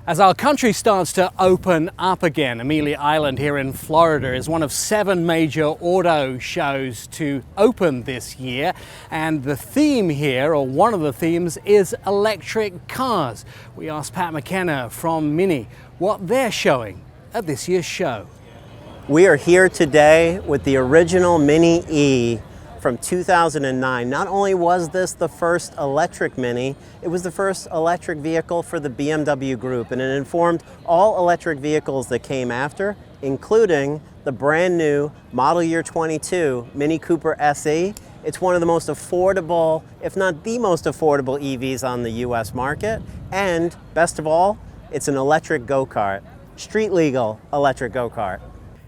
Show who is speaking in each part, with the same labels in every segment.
Speaker 1: As our country starts to open up again, Amelia Island here in Florida is one of 7 major auto shows to open this year. And the theme here, or one of the themes, is electric cars. We asked Pat McKenna from Mini what they're showing at this year's show.
Speaker 2: We are here today with the original Mini E from 2009. Not only was this the first electric Mini, it was the first electric vehicle for the BMW group, and it informed all electric vehicles that came after, including the brand new model year 22 Mini Cooper SE. It's one of the most affordable, if not the most affordable EVs on the US market, and best of all, it's an electric go-kart, street legal electric go-kart.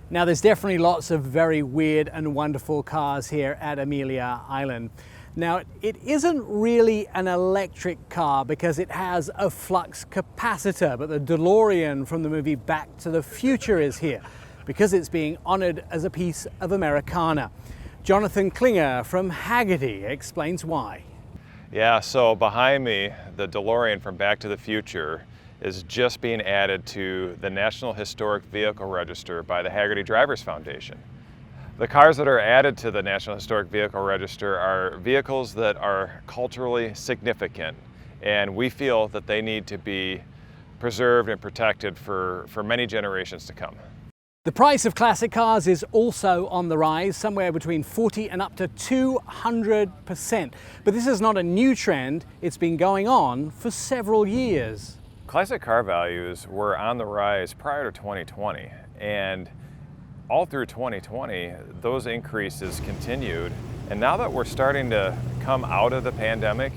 Speaker 1: Now, there's definitely lots of very weird and wonderful cars here at Amelia Island. Now, it isn't really an electric car because it has a flux capacitor, but the DeLorean from the movie Back to the Future is here because it's being honored as a piece of Americana. Jonathan Klinger from Haggerty explains why.
Speaker 3: Yeah, so behind me, the DeLorean from Back to the Future is just being added to the National Historic Vehicle Register by the Haggerty Drivers Foundation. The cars that are added to the National Historic Vehicle Register are vehicles that are culturally significant, and we feel that they need to be preserved and protected for many generations to come.
Speaker 1: The price of classic cars is also on the rise, somewhere between 40 and up to 200%. But this is not a new trend, it's been going on for several years.
Speaker 3: Classic car values were on the rise prior to 2020, and all through 2020, those increases continued. And now that we're starting to come out of the pandemic,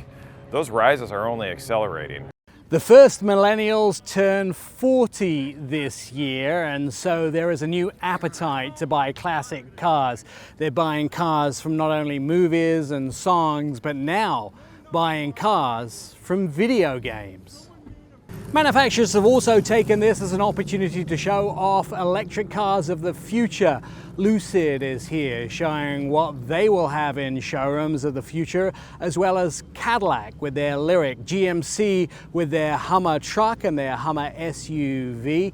Speaker 3: those rises are only accelerating.
Speaker 1: The first millennials turn 40 this year, and so there is a new appetite to buy classic cars. They're buying cars from not only movies and songs, but now buying cars from video games. Manufacturers have also taken this as an opportunity to show off electric cars of the future. Lucid is here showing what they will have in showrooms of the future, as well as Cadillac with their Lyriq, GMC with their Hummer truck and their Hummer SUV.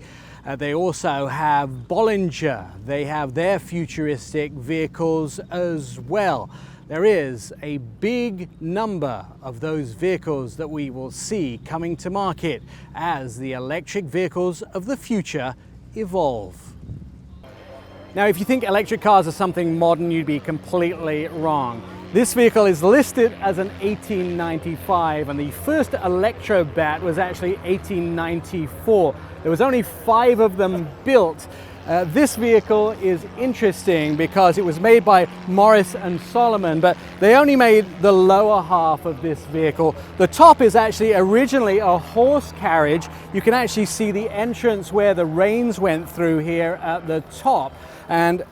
Speaker 1: They also have Bollinger. They have their futuristic vehicles as well. There is a big number of those vehicles that we will see coming to market as the electric vehicles of the future evolve. Now, if you think electric cars are something modern, you'd be completely wrong. This vehicle is listed as an 1895, and the first Electrobat was actually 1894. There was only 5 of them built. This vehicle is interesting because it was made by Morris and Solomon, but they only made the lower half of this vehicle. The top is actually originally a horse carriage. You can actually see the entrance where the reins went through here at the top. And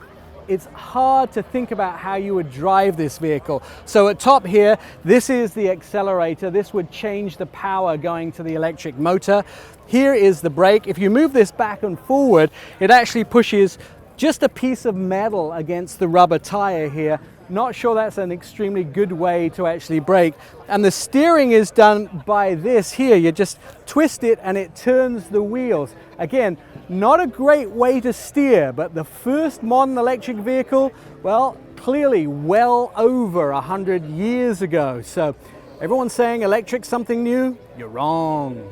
Speaker 1: it's hard to think about how you would drive this vehicle. So at top here, this is the accelerator. This would change the power going to the electric motor. Here is the brake. If you move this back and forward, it actually pushes just a piece of metal against the rubber tire here. Not sure that's an extremely good way to actually brake. And the steering is done by this here. You just twist it and it turns the wheels. Again, not a great way to steer, but the first modern electric vehicle, well, clearly well over 100 years ago. So everyone's saying electric's something new? You're wrong.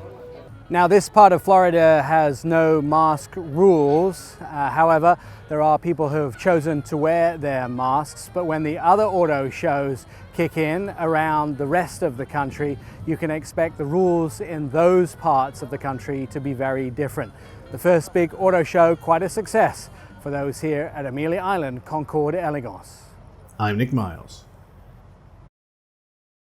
Speaker 1: Now, this part of Florida has no mask rules. However, there are people who have chosen to wear their masks, but when the other auto shows kick in around the rest of the country, you can expect the rules in those parts of the country to be very different. The first big auto show, quite a success for those here at Amelia Island Concours de Elegance.
Speaker 4: I'm Nik Miles.